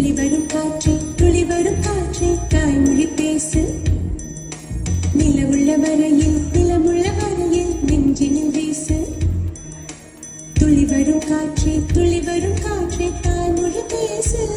துளி வரும் காற்றே தாய்மொழி பேசு. நிலவுள்ள வரையில் நிலமுள்ள வரையில் நெஞ்சினில் வீசு. துளி வரும் காற்றே தாய்மொழி பேசு.